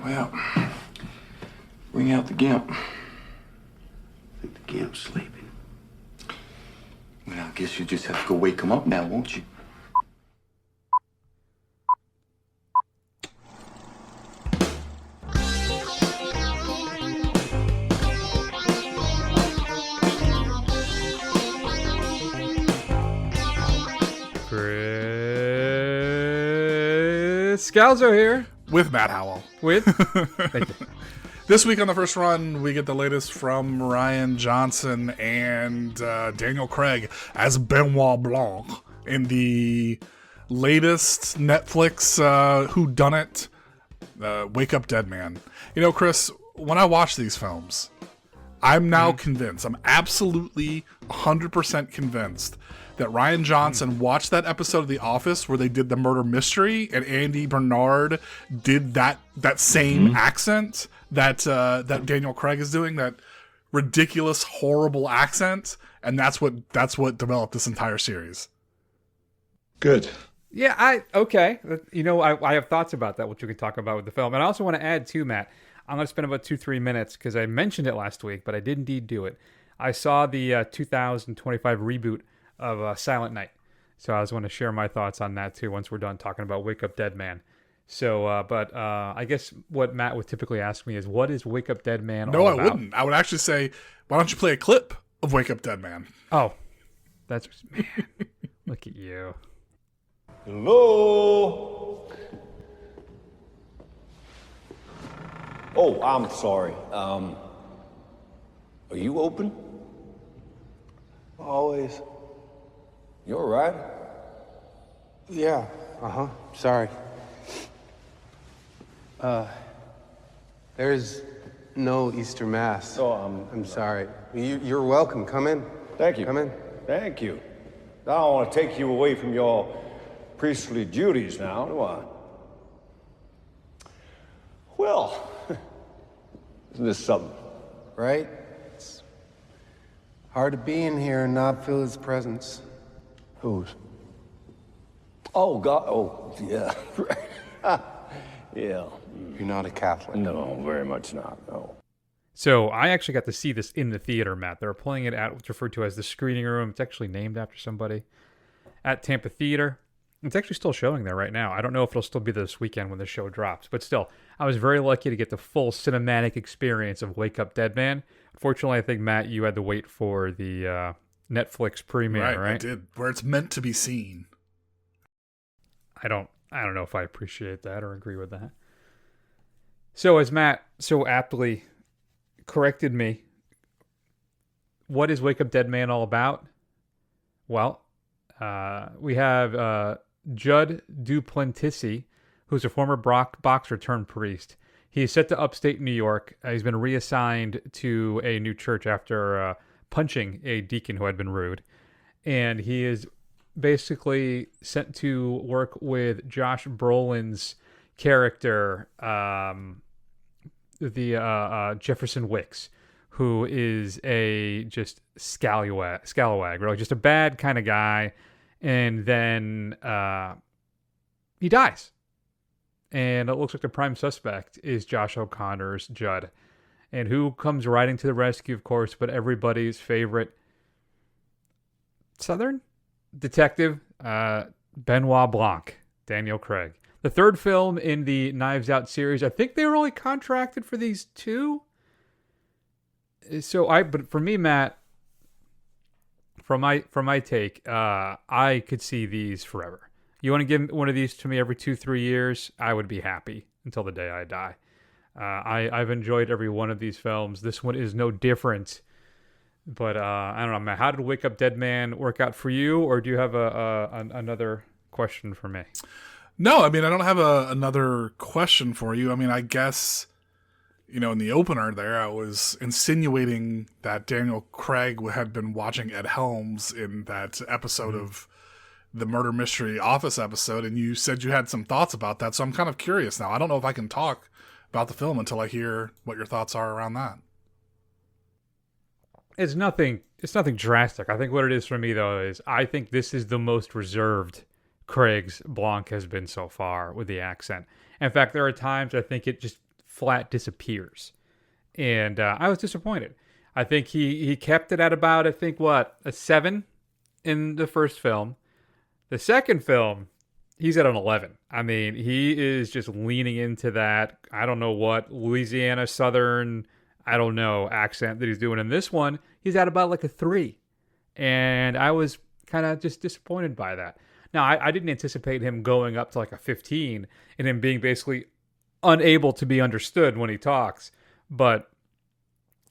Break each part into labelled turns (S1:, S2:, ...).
S1: Well, bring out the gimp.
S2: I think the gimp's sleeping.
S1: Well, I guess you just have to go wake him up now, won't you?
S3: Chris Scalzo here.
S4: With Matt Howell.
S3: Thank you.
S4: This week on the first run, we get the latest from Rian Johnson and Daniel Craig as Benoit Blanc in the latest Netflix whodunit, Wake Up Dead Man. You know, Chris, when I watch these films, I'm now convinced, I'm absolutely 100% convinced that Rian Johnson watched that episode of The Office where they did the murder mystery and Andy Bernard did that same accent that Daniel Craig is doing, that ridiculous, horrible accent, and that's what developed this entire series.
S2: Good.
S3: Yeah, okay. You know, I have thoughts about that, which we can talk about with the film. And I also want to add too, Matt, I'm going to spend about 2-3 minutes because I mentioned it last week, but I did indeed do it. I saw the 2025 reboot of Silent Night. So I was going to share my thoughts on that too once we're done talking about Wake Up Dead Man. So, I guess what Matt would typically ask me is, what is Wake Up Dead Man all about?
S4: No, I wouldn't. I would actually say, why don't you play a clip of Wake Up Dead Man?
S3: Oh, that's, man, look at you.
S5: Hello? Oh, I'm sorry. Are you open?
S6: Always.
S5: You all right?
S6: Yeah. Sorry. There's no Easter Mass.
S5: Oh,
S6: I'm sorry. You're welcome. Come in.
S5: Thank you.
S6: Come in.
S5: Thank you. I don't want to take you away from your priestly duties now, do I? Well, isn't this something?
S6: Right? It's hard to be in here and not feel his presence.
S5: Whose? Oh, God. Oh, yeah. Right. Yeah.
S6: You're not a Catholic.
S5: No, very much not. No.
S3: So I actually got to see this in the theater, Matt. They're playing it at what's referred to as the screening room. It's actually named after somebody at Tampa Theater. It's actually still showing there right now. I don't know if it'll still be this weekend when the show drops, but still, I was very lucky to get the full cinematic experience of Wake Up Dead Man. Unfortunately, I think, Matt, you had to wait for the Netflix premiere, right?
S4: I did, where it's meant to be seen.
S3: I don't know if I appreciate that or agree with that. So as Matt so aptly corrected me, what is Wake Up Dead Man all about? Well, we have Judd Duplessis, who's a former boxer turned priest. He's set to upstate New York. He's been reassigned to a new church after punching a deacon who had been rude. And he is basically sent to work with Josh Brolin's character, Jefferson Wicks, who is a just scalawag, really just a bad kind of guy. And then he dies. And it looks like the prime suspect is Josh O'Connor's Judd. And who comes riding to the rescue, of course, but everybody's favorite Southern detective, Benoit Blanc, Daniel Craig. The third film in the Knives Out series. I think they were only contracted for these two. But for me, Matt, from my take, I could see these forever. You want to give one of these to me every 2-3 years, I would be happy until the day I die. I've enjoyed every one of these films. This one is no different. But I don't know, Matt, how did Wake Up Dead Man work out for you? Or do you have another question for me?
S4: No, I mean, I don't have another question for you. I mean, I guess, you know, in the opener there, I was insinuating that Daniel Craig had been watching Ed Helms in that episode of the Murder Mystery Office episode, and you said you had some thoughts about that, so I'm kind of curious now. I don't know if I can talk about the film until I hear what your thoughts are around that.
S3: It's nothing drastic. I think what it is for me, though, is I think this is the most reserved Craig's Blanc has been so far with the accent. In fact, there are times I think it just flat disappears. And I was disappointed. I think he kept it at about, a 7 in the first film. The second film, he's at an 11. I mean, he is just leaning into that, I don't know what, Louisiana Southern, I don't know, accent that he's doing. In this one, he's at about like a 3. And I was kind of just disappointed by that. Now, I didn't anticipate him going up to like a 15 and him being basically unable to be understood when he talks. But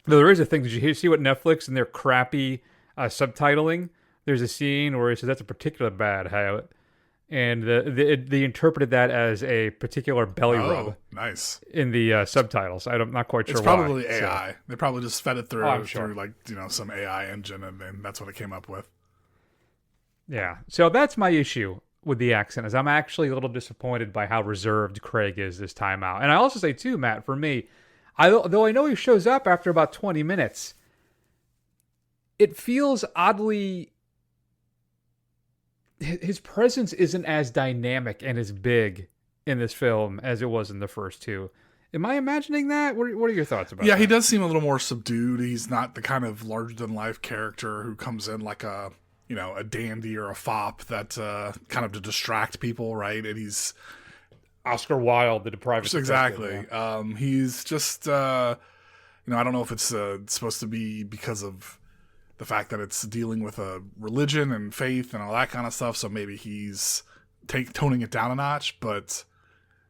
S3: though there is a thing, did you see what Netflix and their crappy subtitling? There's a scene where he says that's a particular bad habit. And they interpreted that as a particular belly rub.
S4: Nice.
S3: In the subtitles. I'm not quite sure
S4: it's
S3: why.
S4: It's probably AI. So. They probably just fed it through,
S3: sure.
S4: through like, some AI engine, and that's what it came up with.
S3: Yeah. So that's my issue with the accent, is I'm actually a little disappointed by how reserved Craig is this time out. And I also say, too, Matt, for me, though I know he shows up after about 20 minutes, it feels oddly... His presence isn't as dynamic and as big in this film as it was in the first two. Am I imagining that? What are your thoughts about that?
S4: Yeah, he does seem a little more subdued. He's not the kind of larger-than-life character who comes in like a dandy or a fop that kind of to distract people, right? And he's...
S3: Oscar Wilde, the deprived.
S4: Exactly. Yeah. He's just, I don't know if it's supposed to be because of the fact that it's dealing with a religion and faith and all that kind of stuff. So maybe he's toning it down a notch. But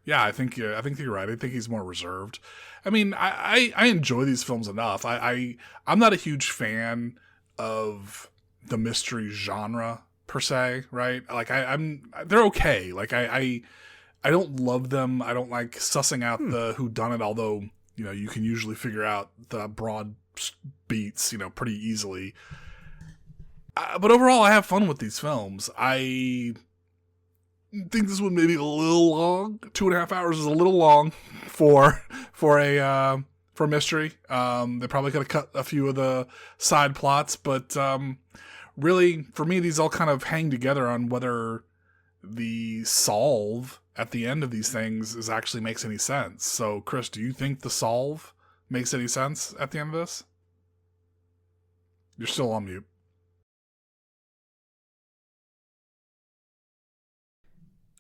S4: yeah, I think you're right. I think he's more reserved. I mean, I enjoy these films enough. I'm not a huge fan of the mystery genre per se, right? Like they're okay. Like I don't love them. I don't like sussing out the whodunit, although, you can usually figure out the broad beats, pretty easily. But overall, I have fun with these films. I think this one may be a little long. 2.5 hours is a little long for a mystery. They probably could have cut a few of the side plots, but really, for me, these all kind of hang together on whether the solve at the end of these things actually makes any sense. So, Chris, do you think the solve makes any sense at the end of this? You're still on mute.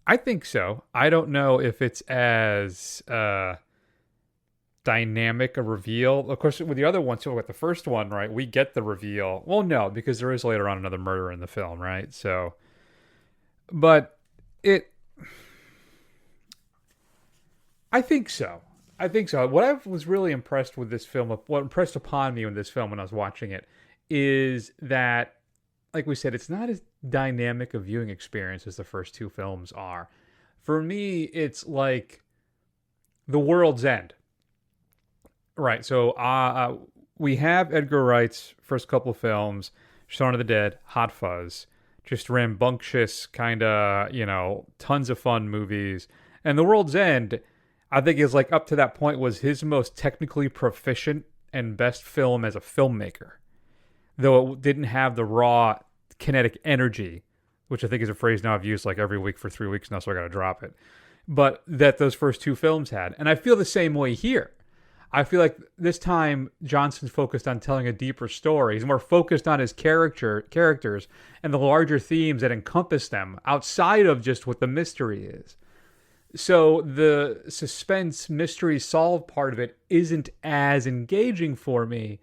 S3: I think so. I don't know if it's as dynamic a reveal. Of course, with the other one, so with the first one, right, we get the reveal. Well, no, because there is later on another murder in the film, right? So, but I think so. What I was really impressed with this film, what impressed upon me in this film when I was watching it, is that, like we said, it's not as dynamic a viewing experience as the first two films are. For me, it's like The World's End. Right, so we have Edgar Wright's first couple of films, Shaun of the Dead, Hot Fuzz, just rambunctious, kind of, tons of fun movies. And The World's End, I think, is like up to that point was his most technically proficient and best film as a filmmaker. Though it didn't have the raw kinetic energy, which I think is a phrase now I've used like every week for 3 weeks now, so I got to drop it. But that those first two films had. And I feel the same way here. I feel like this time Johnson's focused on telling a deeper story. He's more focused on his characters and the larger themes that encompass them outside of just what the mystery is. So the suspense mystery solve part of it isn't as engaging for me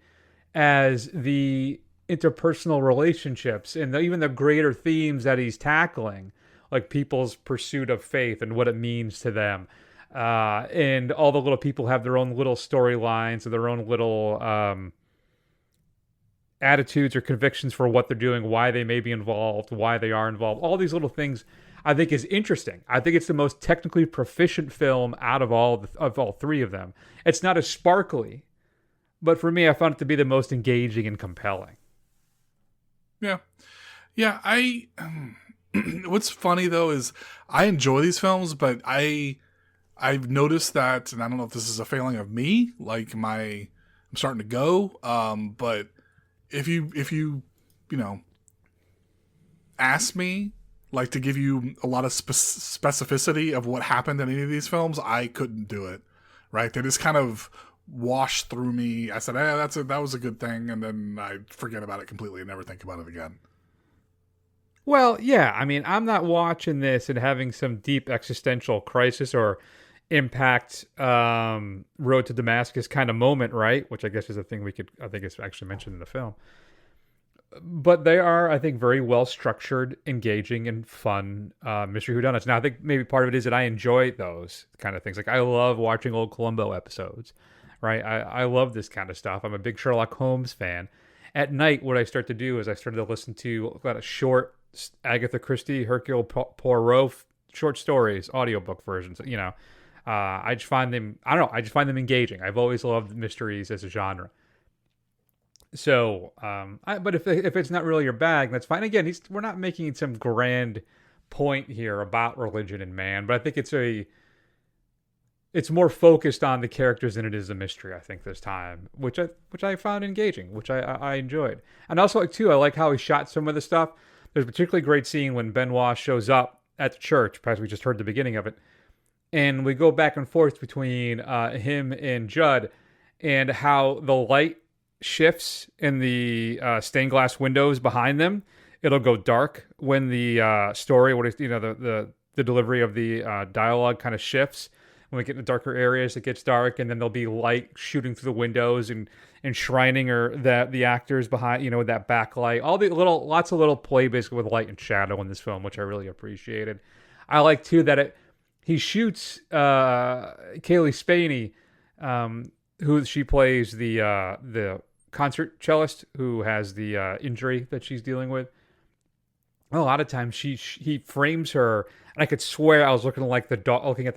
S3: as the interpersonal relationships and even the greater themes that he's tackling, like people's pursuit of faith and what it means to them. And all the little people have their own little storylines and their own little attitudes or convictions for what they're doing, why they may be involved, why they are involved. All these little things I think is interesting. I think it's the most technically proficient film out of all three of them. It's not as sparkly, but for me, I found it to be the most engaging and compelling.
S4: Yeah. What's funny though is I enjoy these films, but I've noticed that, and I don't know if this is a failing of me, like I'm starting to go. But if you ask me, like, to give you a lot of specificity of what happened in any of these films, I couldn't do it. right? They just kind of washed through me. I said, that was a good thing, and then I forget about it completely and never think about it again.
S3: Well, yeah, I mean, I'm not watching this and having some deep existential crisis or impact road to Damascus kind of moment, right? Which I guess is a thing I think it's actually mentioned in the film. But they are, I think, very well structured, engaging, and fun mystery whodunits. Now, I think maybe part of it is that I enjoy those kind of things. Like, I love watching old Columbo episodes, right? I love this kind of stuff. I'm a big Sherlock Holmes fan. At night, what I start to do is I started to listen to about a short Agatha Christie, Hercule Poirot short stories, audiobook versions. You know, I just find them, I don't know, I just find them engaging. I've always loved mysteries as a genre. So, but if it's not really your bag, that's fine. Again, we're not making some grand point here about religion and man, but I think it's more focused on the characters than it is a mystery. I think this time, which I found engaging, which I enjoyed, and also I like how he shot some of the stuff. There's a particularly great scene when Benoit shows up at the church, perhaps we just heard the beginning of it, and we go back and forth between him and Judd, and how the light shifts in the stained glass windows behind them. It'll go dark when the story, the delivery of the dialogue kind of shifts. When we get into darker areas, it gets dark, and then there'll be light shooting through the windows and enshrining the actors behind, with that backlight. Lots of little play basically with light and shadow in this film, which I really appreciated. I like too that he shoots Kaylee Spaney, who she plays the concert cellist who has the injury that she's dealing with. A lot of times he frames her, and I could swear I was looking at the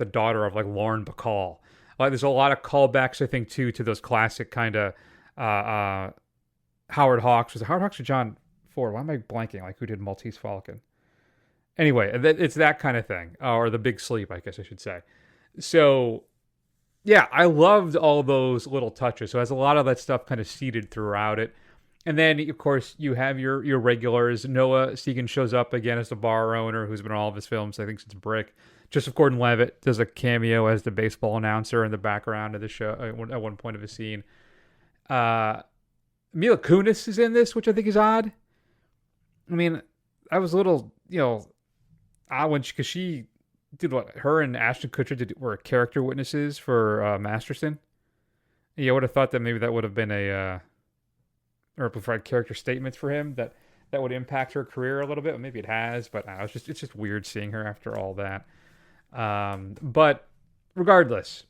S3: daughter of like Lauren Bacall. Like, there's a lot of callbacks, I think, too, to those classic kind of Howard Hawks. Was it Howard Hawks or John Ford? Why am I blanking? Like, who did Maltese Falcon? Anyway, it's that kind of thing, or The Big Sleep, I guess I should say. So, yeah, I loved all those little touches. So it has a lot of that stuff kind of seeded throughout it. And then, of course, you have your regulars. Noah Segan shows up again as the bar owner, who's been in all of his films, I think, since Brick. Joseph Gordon-Levitt does a cameo as the baseball announcer in the background of the show at one point of a scene. Mila Kunis is in this, which I think is odd. I mean, I was a little, odd because she did what? Her and Ashton Kutcher were character witnesses for Masterson. Yeah, I would have thought that maybe that would have been or provide character statements for him that would impact her career a little bit. Maybe it has, but it's just weird seeing her after all that. But regardless,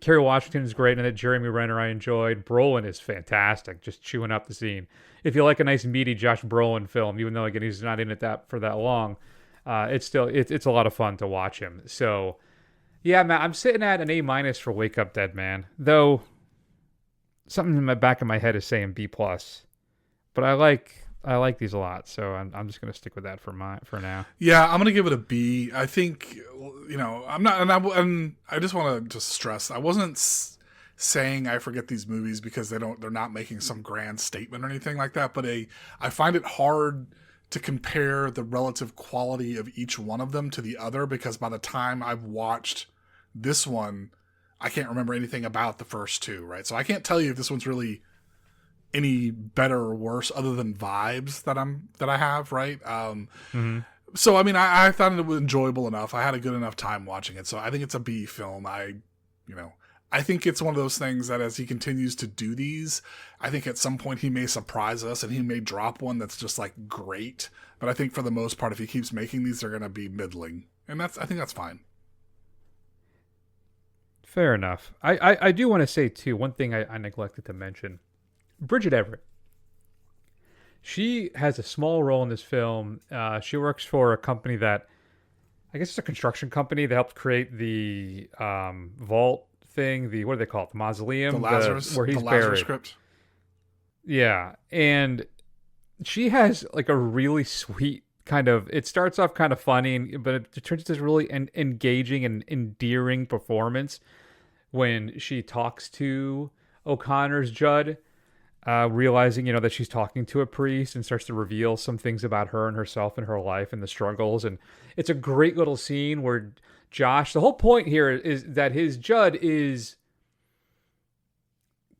S3: Kerry Washington is great in it. Jeremy Renner I enjoyed. Brolin is fantastic, just chewing up the scene. If you like a nice meaty Josh Brolin film, even though again he's not in it for that long, it's a lot of fun to watch him. So yeah, man, I'm sitting at an A- for Wake Up Dead Man, though something in the back of my head is saying B+. But I like these a lot, so I'm just gonna stick with that for now.
S4: Yeah, I'm gonna give it a B. I think I'm not, and I just want to stress I wasn't saying I forget these movies because they're not making some grand statement or anything like that. But I find it hard to compare the relative quality of each one of them to the other, because by the time I've watched this one, I can't remember anything about the first two, right? So I can't tell you if this one's really any better or worse other than vibes that I have, right? So I mean, I thought it was enjoyable enough. I had a good enough time watching it, so I think it's a B film. I think it's one of those things that as he continues to do these, I think at some point he may surprise us and he may drop one that's just like great. But I think for the most part, if he keeps making these, they're going to be middling, and I think that's fine.
S3: Fair enough. I do want to say too, one thing I neglected to mention. Bridget Everett. She has a small role in this film. She works for a company that, I guess it's a construction company that helped create the vault thing. What do they call it? The mausoleum?
S4: The Lazarus,
S3: where he's
S4: the Lazarus
S3: buried.
S4: crypt. Yeah.
S3: And she has like a really sweet kind of, it starts off kind of funny, but it turns into this really engaging and endearing performance when she talks to O'Connor's Judd. realizing, that she's talking to a priest and starts to reveal some things about her and herself and her life and the struggles. And it's a great little scene where Josh, the whole point here is that his Judd is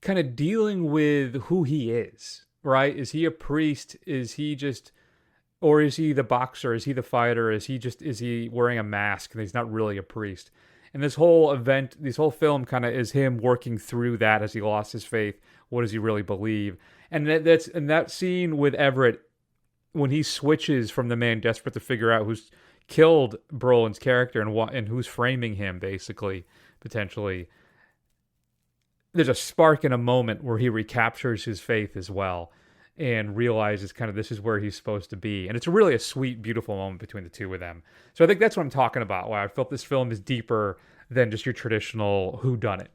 S3: kind of dealing with who he is, right? Is he a priest? Is he just, or is he the boxer? Is he the fighter? Is he wearing a mask and he's not really a priest? And this whole event, this whole film kind of is him working through that as he lost his faith. What does he really believe? And that's in that scene with Everett, when he switches from the man desperate to figure out who's killed Brolin's character and who's framing him, basically, potentially. There's a spark in a moment where he recaptures his faith as well and realizes kind of this is where he's supposed to be. And it's really a sweet, beautiful moment between the two of them. So I think that's what I'm talking about, why I felt this film is deeper than just your traditional whodunit.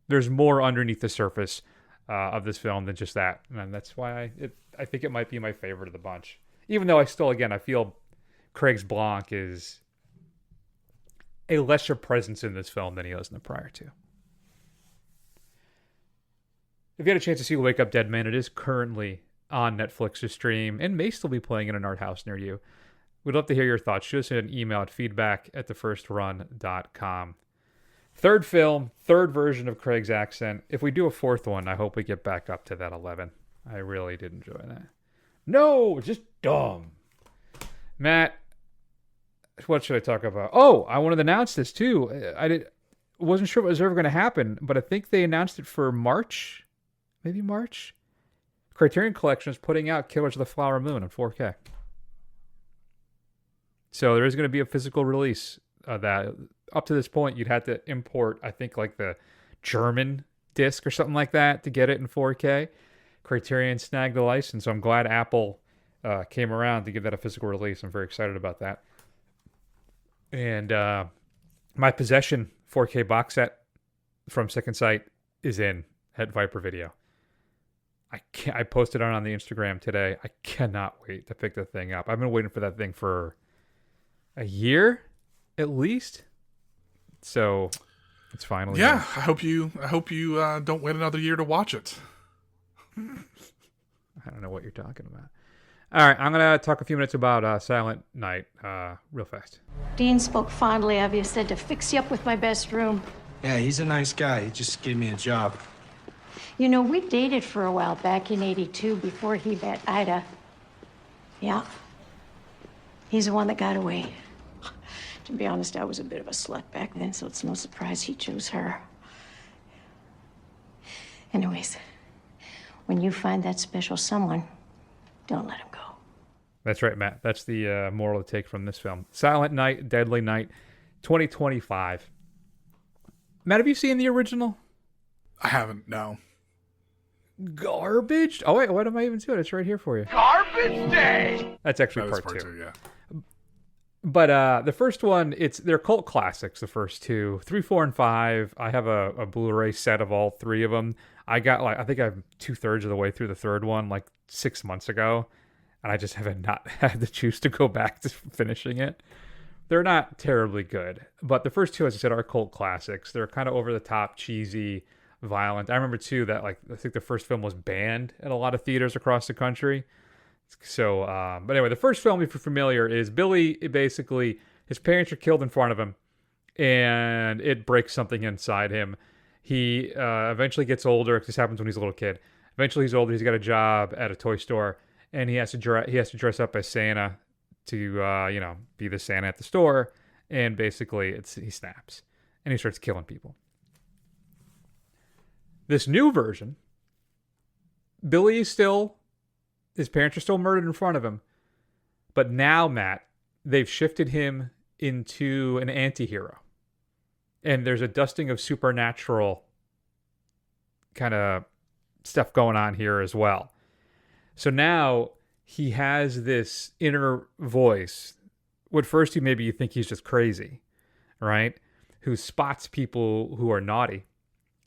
S3: There's more underneath the surface of this film than just that. And that's why I think it might be my favorite of the bunch. Even though I feel Craig's Blanc is a lesser presence in this film than he was in the prior two. If you had a chance to see Wake Up Dead Man, it is currently on Netflix to stream and may still be playing in an art house near you. We'd love to hear your thoughts. Shoot us an email at feedback@thefirstrun.com. Third film, third version of Craig's accent. If we do a fourth one, I hope we get back up to that 11. I really did enjoy that. No, it's just dumb. Matt, what should I talk about? Oh, I wanted to announce this too. Wasn't sure what was ever going to happen, but I think they announced it for March. Maybe March? Criterion Collection is putting out Killers of the Flower Moon in 4K. So there is going to be a physical release of that. Up to this point, you'd have to import, I think, like the German disc or something like that to get it in 4K. Criterion snagged the license, so I'm glad Apple came around to give that a physical release. I'm very excited about that. And my Possession 4K box set from Second Sight is in at Viper Video. I posted it on the Instagram today. I cannot wait to pick the thing up. I've been waiting for that thing for a year, at least. So it's finally
S4: Yeah,
S3: done.
S4: I hope you don't wait another year to watch it.
S3: I don't know what you're talking about. All right, I'm going to talk a few minutes about Silent Night real fast.
S7: Dean spoke fondly of you, said to fix you up with my best room.
S8: Yeah, he's a nice guy. He just gave me a job.
S7: You know, we dated for a while back in '82 before he met Ida. Yeah. He's the one that got away. To be honest, I was a bit of a slut back then, so it's no surprise he chose her. Anyways, when you find that special someone, don't let him go.
S3: That's right, Matt. That's the moral to take from this film. Silent Night, Deadly Night, 2025. Matt, have you seen the original?
S4: I haven't, no.
S3: Garbage? Oh, wait, what am I even doing? It's right here for you.
S9: Garbage Day!
S3: That's actually
S4: That is
S3: part two.
S4: yeah.
S3: But the first one, they're cult classics, the first two. 3, 4, and 5. I have a Blu-ray set of all three of them. I think I'm 2/3 of the way through the third one, like 6 months ago. And I just haven't not had the juice to go back to finishing it. They're not terribly good. But the first two, as I said, are cult classics. They're kind of over-the-top, cheesy, violent. I remember, too, that I think the first film was banned at a lot of theaters across the country. So, but anyway, the first film, if you're familiar, is Billy, basically, his parents are killed in front of him, and it breaks something inside him. He eventually gets older. This happens when he's a little kid. Eventually, he's older. He's got a job at a toy store, and he has to dress up as Santa to, be the Santa at the store. And basically, he snaps, and he starts killing people. This new version, Billy is still, his parents are still murdered in front of him. But now, Matt, they've shifted him into an anti-hero. And there's a dusting of supernatural kind of stuff going on here as well. So now he has this inner voice. At first, you think he's just crazy, right? Who spots people who are naughty,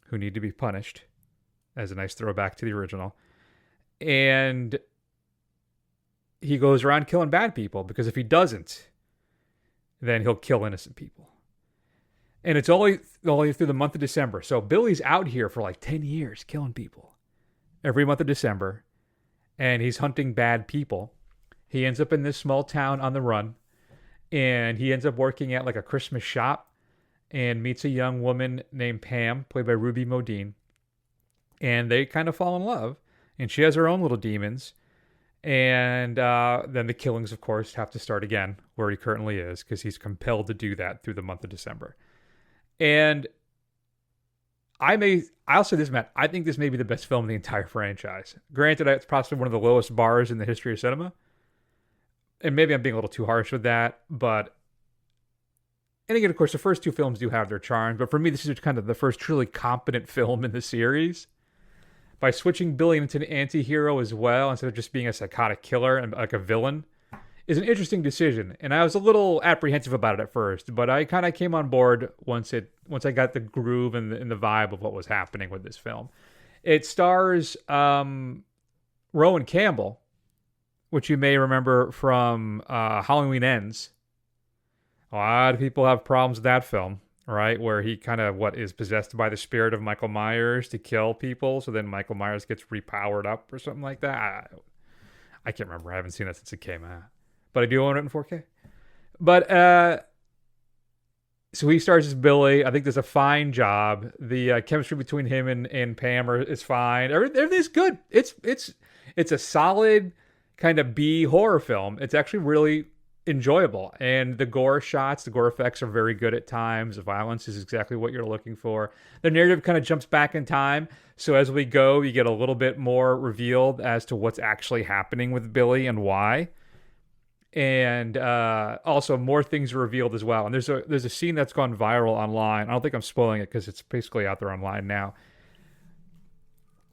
S3: who need to be punished, as a nice throwback to the original. And he goes around killing bad people, because if he doesn't, then he'll kill innocent people. And it's only through the month of December. So Billy's out here for like 10 years killing people. every month of December, and he's hunting bad people. He ends up in this small town on the run, and he ends up working at like a Christmas shop and meets a young woman named Pam, played by Ruby Modine. And they kind of fall in love, and she has her own little demons. And then the killings, of course, have to start again where he currently is, because he's compelled to do that through the month of December. And I'll say this, Matt, I think this may be the best film in the entire franchise. Granted, it's possibly one of the lowest bars in the history of cinema. And maybe I'm being a little too harsh with that, but... And again, of course, the first two films do have their charms, but for me, this is kind of the first truly competent film in the series. By switching Billy into an anti-hero as well, instead of just being a psychotic killer and like a villain, is an interesting decision. And I was a little apprehensive about it at first, but I kind of came on board once I got the groove and the vibe of what was happening with this film. It stars Rowan Campbell, which you may remember from Halloween Ends. A lot of people have problems with that film, right? Where he kind of, is possessed by the spirit of Michael Myers to kill people. So then Michael Myers gets repowered up or something like that. I can't remember. I haven't seen that since it came out. But I do own it in 4K. But, so he stars as Billy. I think there's a fine job. The chemistry between him and Pam is fine. Everything's good. It's a solid kind of B horror film. It's actually really enjoyable, and the gore shots, the gore effects are very good at times. The violence is exactly what you're looking for. The narrative kind of jumps back in time, so as we go, you get a little bit more revealed as to what's actually happening with Billy and why. And also more things are revealed as well. And there's a scene that's gone viral online. I don't think I'm spoiling it because it's basically out there online now.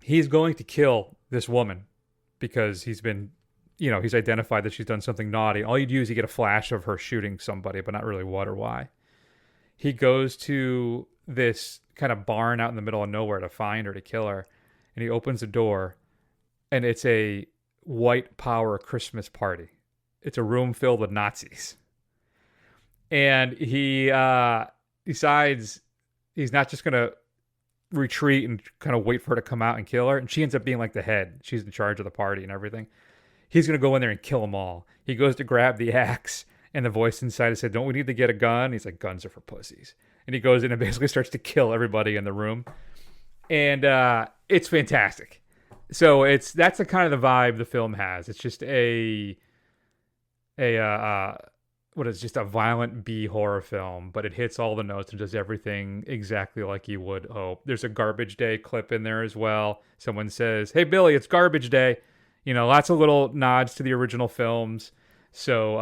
S3: He's going to kill this woman because he's identified that she's done something naughty. All you do is you get a flash of her shooting somebody, but not really what or why. He goes to this kind of barn out in the middle of nowhere to find her, to kill her. And he opens the door, and it's a white power Christmas party. It's a room filled with Nazis. And he decides he's not just going to retreat and kind of wait for her to come out and kill her. And she ends up being like the head. She's in charge of the party and everything. He's going to go in there and kill them all. He goes to grab the axe, and the voice inside said, "Don't we need to get a gun?" He's like, "Guns are for pussies." And he goes in and basically starts to kill everybody in the room. And it's fantastic. So that's the kind of the vibe the film has. It's just just a violent B horror film, but it hits all the notes and does everything exactly like you would hope. There's a Garbage Day clip in there as well. Someone says, "Hey, Billy, it's Garbage Day." Lots of little nods to the original films. So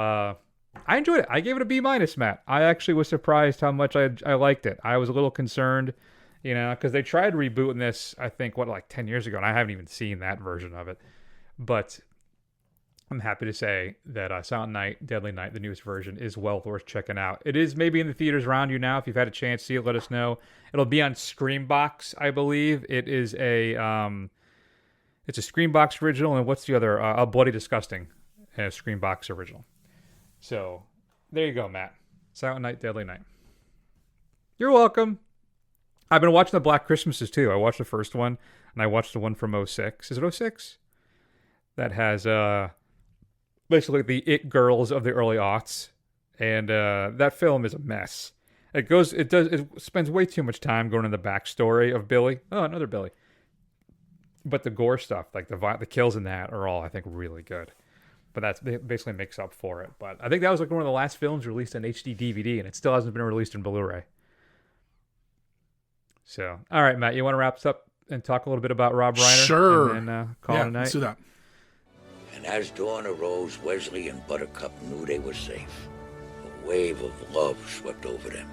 S3: I enjoyed it. I gave it a B-, Matt. I actually was surprised how much I liked it. I was a little concerned, because they tried rebooting this, I think, 10 years ago, and I haven't even seen that version of it. But I'm happy to say that Silent Night, Deadly Night, the newest version, is well worth checking out. It is maybe in the theaters around you now. If you've had a chance to see it, let us know. It'll be on Screambox, I believe. It is it's a Screambox original, and what's the other? A Bloody Disgusting Screambox original. So, there you go, Matt. Silent Night, Deadly Night. You're welcome. I've been watching the Black Christmases, too. I watched the first one, and I watched the one from 2006. Is it 2006? That has basically the it girls of the early aughts. And that film is a mess. It spends way too much time going into the backstory of Billy. Oh, another Billy. But the gore stuff, like the kills in that, are all, I think, really good. But that basically makes up for it. But I think that was one of the last films released on HD DVD, and it still hasn't been released in Blu-ray. So, all right, Matt, you want to wrap this up and talk a little bit about Rob Reiner?
S4: Sure.
S3: And then call it a night?
S4: Let's do that.
S10: And as dawn arose, Wesley and Buttercup knew they were safe. A wave of love swept over them.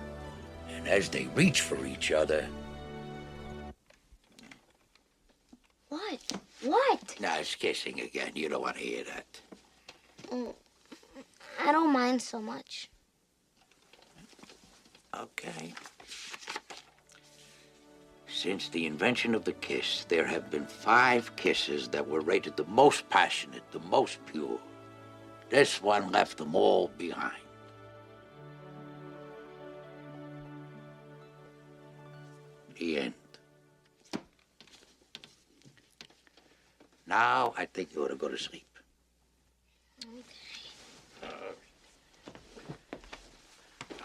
S10: And as they reached for each other...
S11: What?
S10: Now it's kissing again. You don't want to hear that.
S11: I don't mind so much.
S10: Okay. Since the invention of the kiss, there have been 5 kisses that were rated the most passionate, the most pure. This one left them all behind. The end. Now I think you ought to go to sleep.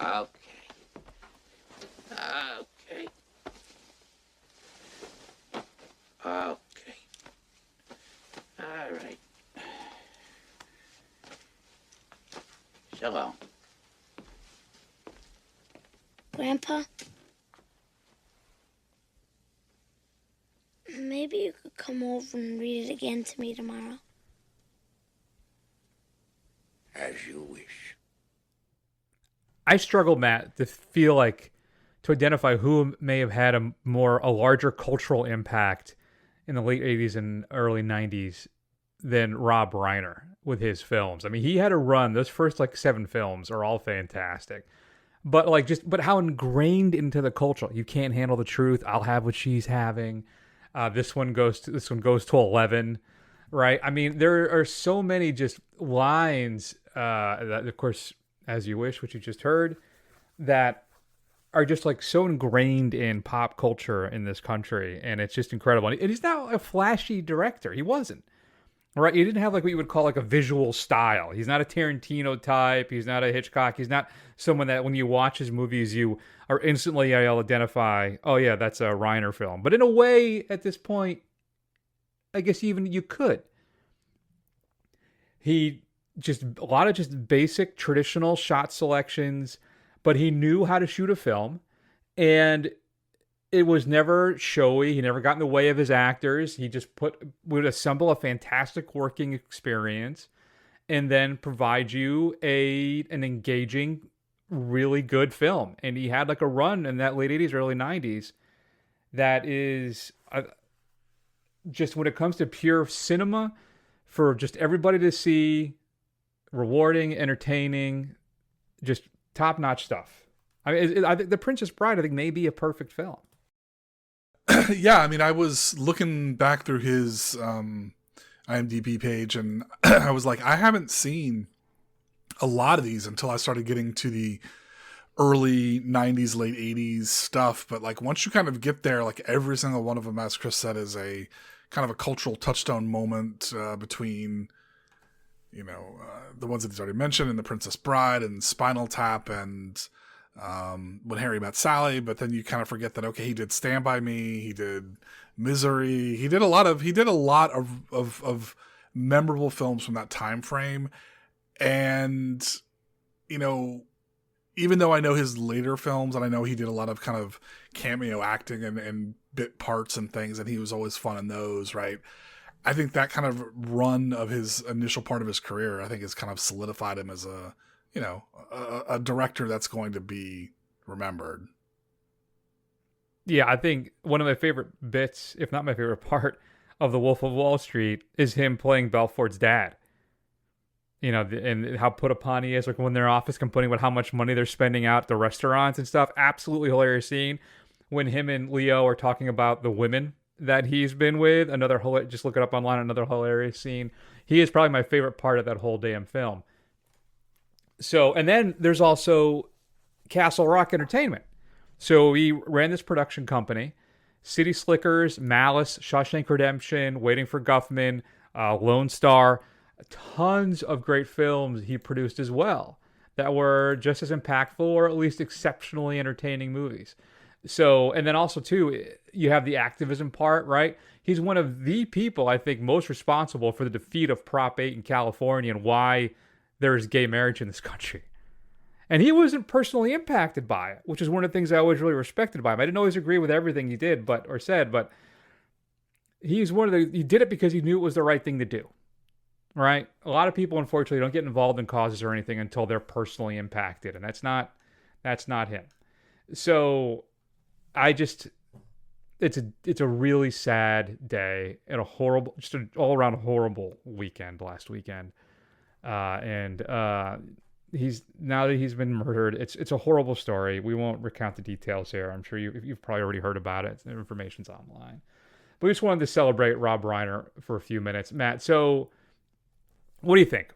S10: Okay. Okay. Okay. All right. So long.
S11: Grandpa? Maybe you could come over and read it again to me tomorrow.
S10: As you wish.
S3: I struggle, Matt, to feel like to identify who may have had a larger cultural impact in the late 80s and early 90s than Rob Reiner with his films. I mean, he had a run. Those first 7 films are all fantastic. But but how ingrained into the culture. You can't handle the truth. I'll have what she's having. This one goes to 11, right? I mean, there are so many just lines that, of course, As You Wish, which you just heard, that are just so ingrained in pop culture in this country, and it's just incredible. And he's not a flashy director. He wasn't. Right? He didn't have what you would call a visual style. He's not a Tarantino type. He's not a Hitchcock. He's not someone that when you watch his movies, you are instantly able to identify, oh yeah, that's a Reiner film. But in a way, at this point, I guess even you could. He just a lot of just basic traditional shot selections, but he knew how to shoot a film, and it was never showy. He never got in the way of his actors. He just would assemble a fantastic working experience and then provide you an engaging, really good film. And he had a run in that late 80s, early 90s that is just, when it comes to pure cinema, for just everybody to see, rewarding, entertaining, just top-notch stuff. I mean, I think The Princess Bride, I think, may be a perfect film.
S4: Yeah, I mean, I was looking back through his IMDb page, and I was like, I haven't seen a lot of these until I started getting to the early 90s, late 80s stuff. But once you kind of get there, every single one of them, as Chris said, is a kind of a cultural touchstone moment between, the ones that he's already mentioned, and The Princess Bride, and Spinal Tap, and When Harry Met Sally. But then you kind of forget that, okay, he did Stand By Me, he did Misery, he did a lot of memorable films from that time frame. And even though I know his later films, and I know he did a lot of kind of cameo acting and bit parts and things, and he was always fun in those, right? I think that kind of run of his initial part of his career, I think, has kind of solidified him as a director that's going to be remembered.
S3: Yeah, I think one of my favorite bits, if not my favorite part, of The Wolf of Wall Street is him playing Belfort's dad. And how put upon he is, when they're office complaining about how much money they're spending out at the restaurants and stuff. Absolutely hilarious scene. When him and Leo are talking about the women that he's been with, just look it up online, another hilarious scene. He is probably my favorite part of that whole damn film. So, and then there's also Castle Rock Entertainment. So he ran this production company, City Slickers, Malice, Shawshank Redemption, Waiting for Guffman, Lone Star. Tons of great films he produced as well that were just as impactful, or at least exceptionally entertaining movies. So, and then also too, you have the activism part, right? He's one of the people, I think, most responsible for the defeat of Prop 8 in California and why there is gay marriage in this country. And he wasn't personally impacted by it, which is one of the things I always really respected by him. I didn't always agree with everything he did or said, but he did it because he knew it was the right thing to do. Right? A lot of people, unfortunately, don't get involved in causes or anything until they're personally impacted, and that's not him. So it's a really sad day and just an all around horrible weekend last weekend. He's, now that he's been murdered, it's a horrible story. We won't recount the details here. I'm sure you've probably already heard about it. The information's online. But we just wanted to celebrate Rob Reiner for a few minutes, Matt. So What do you think?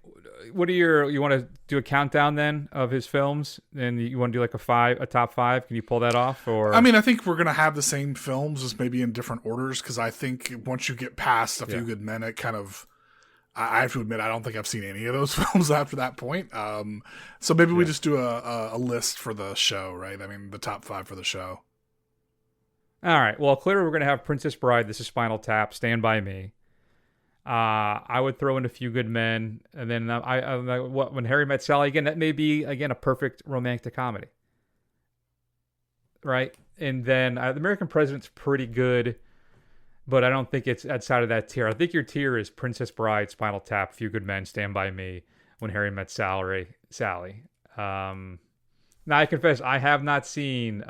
S3: What are you want to do a countdown then of his films, and you want to do like a top 5? Can you pull that off? Or
S4: I mean, I think we're gonna have the same films, just maybe in different orders. Because I think once you get past A Few Good Men, it kind of. I have to admit, I don't think I've seen any of those films after that point. So maybe we just do a list for the show, right? I mean, the top 5 for the show.
S3: All right. Well, clearly we're going to have Princess Bride, This Is Spinal Tap, Stand By Me. I would throw in A Few Good Men. And then When Harry Met Sally, again, that may be, again, a perfect romantic comedy. Right? And then The American President's pretty good. But I don't think it's outside of that tier. I think your tier is Princess Bride, Spinal Tap, Few Good Men, Stand By Me, When Harry Met Sally. Now, I confess, I have not seen,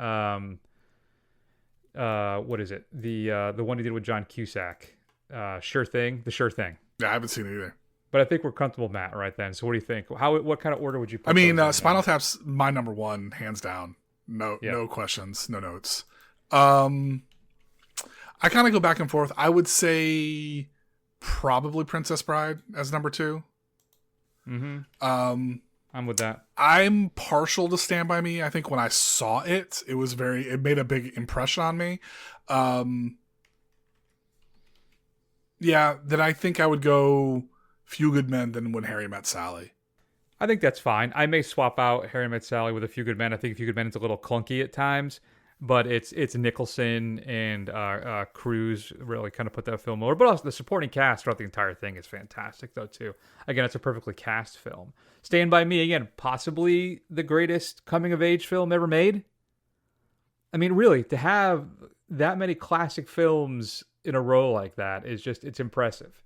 S3: what is it? The one he did with John Cusack. The Sure Thing.
S4: Yeah, I haven't seen it either.
S3: But I think we're comfortable, Matt, right then. So what do you think? What kind of order would you put?
S4: I mean, Spinal Tap's my number 1, hands down. No questions, no notes. I kind of go back and forth. I would say probably Princess Bride as number 2.
S3: Mm-hmm. I'm with that.
S4: I'm partial to Stand By Me. I think when I saw it, it made a big impression on me. Then I think I would go Few Good Men than When Harry Met Sally.
S3: I think that's fine. I may swap out Harry Met Sally with A Few Good Men. I think A Few Good Men is a little clunky at times. But it's Nicholson and Cruise really kind of put that film over. But also the supporting cast throughout the entire thing is fantastic, though, too. Again, it's a perfectly cast film. Stand By Me, again, possibly the greatest coming-of-age film ever made. I mean, really, to have that many classic films in a row like that is it's impressive.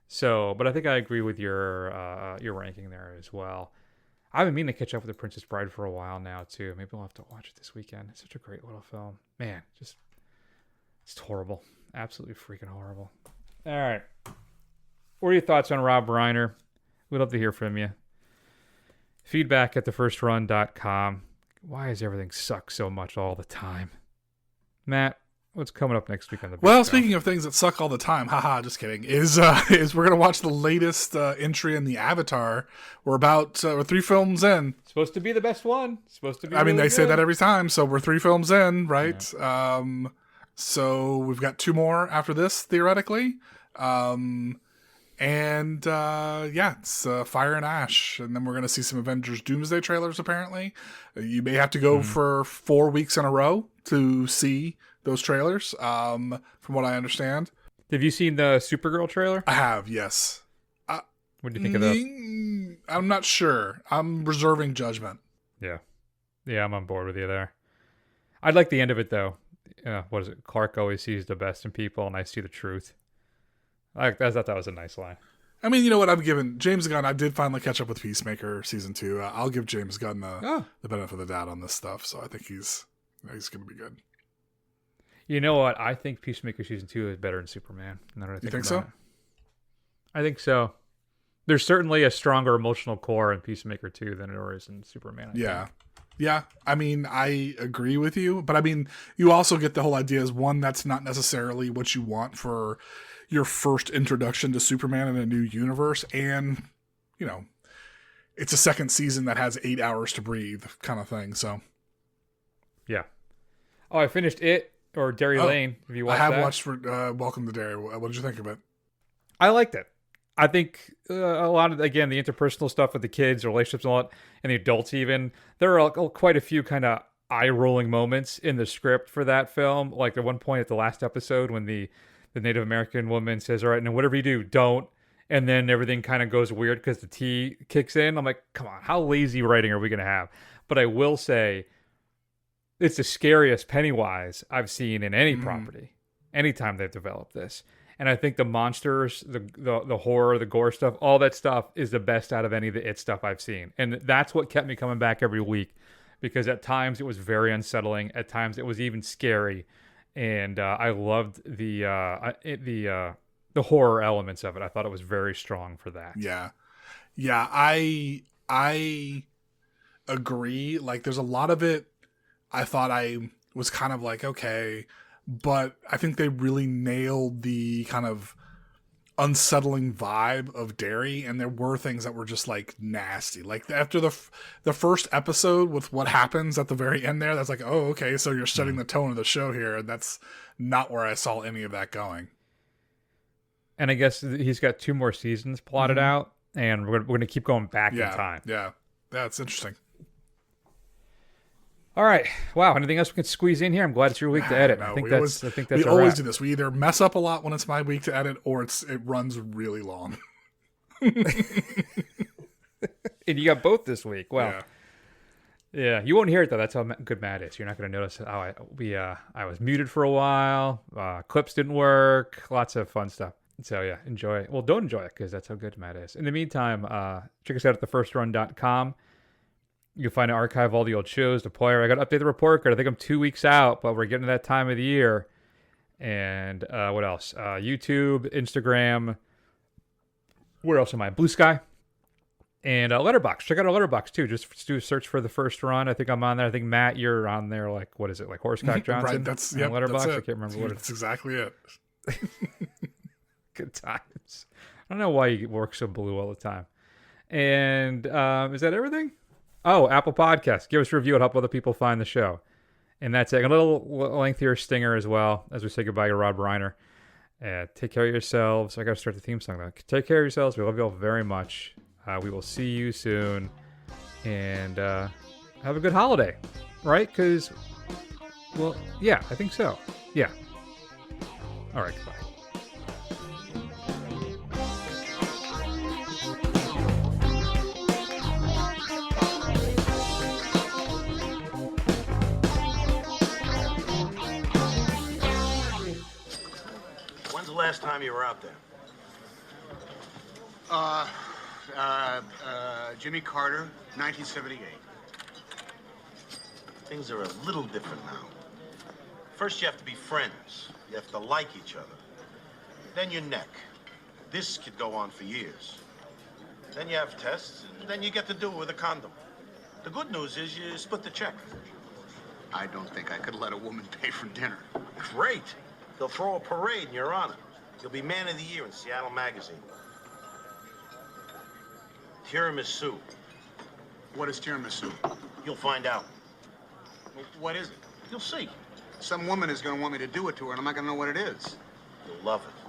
S3: So, but I think I agree with your ranking there as well. I've been meaning to catch up with The Princess Bride for a while now, too. Maybe we'll have to watch it this weekend. It's such a great little film. Man, it's horrible. Absolutely freaking horrible. All right. What are your thoughts on Rob Reiner? We'd love to hear from you. Feedback at thefirstrun.com. Why does everything suck so much all the time? Matt, what's coming up next week on the
S4: Well, speaking of things that suck all the time, haha, just kidding, is we're going to watch the latest entry in the Avatar. We're 3 films in.
S3: Supposed to be the best one. Supposed to be
S4: really
S3: they
S4: say that every time, so we're 3 films in, right? Yeah. So we've got 2 more after this, theoretically. It's Fire and Ash. And then we're going to see some Avengers Doomsday trailers, apparently. You may have to go for 4 weeks in a row to see those trailers, from what I understand.
S3: Have you seen the Supergirl trailer?
S4: I have, yes.
S3: What do you think of that?
S4: I'm not sure. I'm reserving judgment.
S3: Yeah, I'm on board with you there. I'd like the end of it, though. What is it? Clark always sees the best in people, and I see the truth. I thought that was a nice line.
S4: I mean, you know what? I'm giving James Gunn. I did finally catch up with Peacemaker season 2. I'll give James Gunn the benefit of the doubt on this stuff. So I think he's going to be good.
S3: You know what? I think Peacemaker season 2 is better than Superman.
S4: You think so?
S3: I think so. There's certainly a stronger emotional core in Peacemaker 2 than there is in Superman. I think.
S4: Yeah. I mean, I agree with you, but I mean, you also get the whole idea is one, that's not necessarily what you want for your first introduction to Superman in a new universe. And, it's a second season that has 8 hours to breathe kind of thing. So.
S3: Yeah. Oh, I finished it. Or Derry Lane. Have you watched that?
S4: I have watched Welcome to Derry. What did you think of it?
S3: I liked it. I think a lot of, again, the interpersonal stuff with the kids, relationships and all that, and the adults even, there are quite a few kind of eye-rolling moments in the script for that film. Like at one point at the last episode when the Native American woman says, all right, now whatever you do, don't. And then everything kind of goes weird because the tea kicks in. I'm like, come on, how lazy writing are we going to have? But I will say, it's the scariest Pennywise I've seen in any property, anytime they've developed this. And I think the monsters, the horror, the gore stuff, all that stuff is the best out of any of the It stuff I've seen. And that's what kept me coming back every week, because at times it was very unsettling. At times it was even scary. And I loved the horror elements of it. I thought it was very strong for that.
S4: Yeah. I agree. Like there's a lot of it I thought I was kind of like, okay, but I think they really nailed the kind of unsettling vibe of Derry, and there were things that were just like nasty. Like after the first episode with what happens at the very end there, that's like, oh, okay, so you're setting the tone of the show here, and that's not where I saw any of that going.
S3: And I guess he's got 2 more seasons plotted out, and we're going to keep going back in time.
S4: Yeah, that's interesting.
S3: All right. Wow. Anything else we can squeeze in here? I'm glad it's your week to edit.
S4: No,
S3: I think
S4: we
S3: that's
S4: we always do this. We either mess up a lot when it's my week to edit, or it runs really long.
S3: And you got both this week. Wow. Yeah. You won't hear it though. That's how good Matt is. You're not going to notice how I was muted for a while. Clips didn't work. Lots of fun stuff. So yeah, enjoy it. Well, don't enjoy it because that's how good Matt is. In the meantime, check us out at thefirstrun.com. You can find an archive of all the old shows, the player. I got to update the report card. I think I'm 2 weeks out, but we're getting to that time of the year. And what else? YouTube, Instagram. Where else am I? Blue Sky. And Letterboxd. Check out our Letterboxd too. Just do a search for The First Run. I think I'm on there. I think Matt, you're on there. Like, what is it? Like Horsecock Johnson?
S4: Right, that's
S3: Letterboxd.
S4: That's it.
S3: I can't remember what it is.
S4: That's exactly it.
S3: Good times. I don't know why you work so blue all the time. And is that everything? Oh, Apple Podcasts. Give us a review. It'll help other people find the show. And that's it. A little lengthier stinger as well as we say goodbye to Rob Reiner. Take care of yourselves. I got to start the theme song though. Take care of yourselves. We love you all very much. We will see you soon. And have a good holiday. Right? Because, well, yeah, I think so. Yeah. All right. Goodbye.
S12: When's the last time you were out there?
S2: Jimmy Carter, 1978.
S12: Things are a little different now. First, you have to be friends. You have to like each other. Then your neck. This could go on for years. Then you have tests, and then you get to do it with a condom. The good news is you split the check.
S2: I don't think I could let a woman pay for dinner.
S12: Great. They'll throw a parade in your honor. You'll be Man of the Year in Seattle Magazine. Tiramisu.
S2: What is tiramisu?
S12: You'll find out.
S2: What is it?
S12: You'll see.
S2: Some woman is going to want me to do it to her, and I'm not going to know what it is.
S12: You'll love it.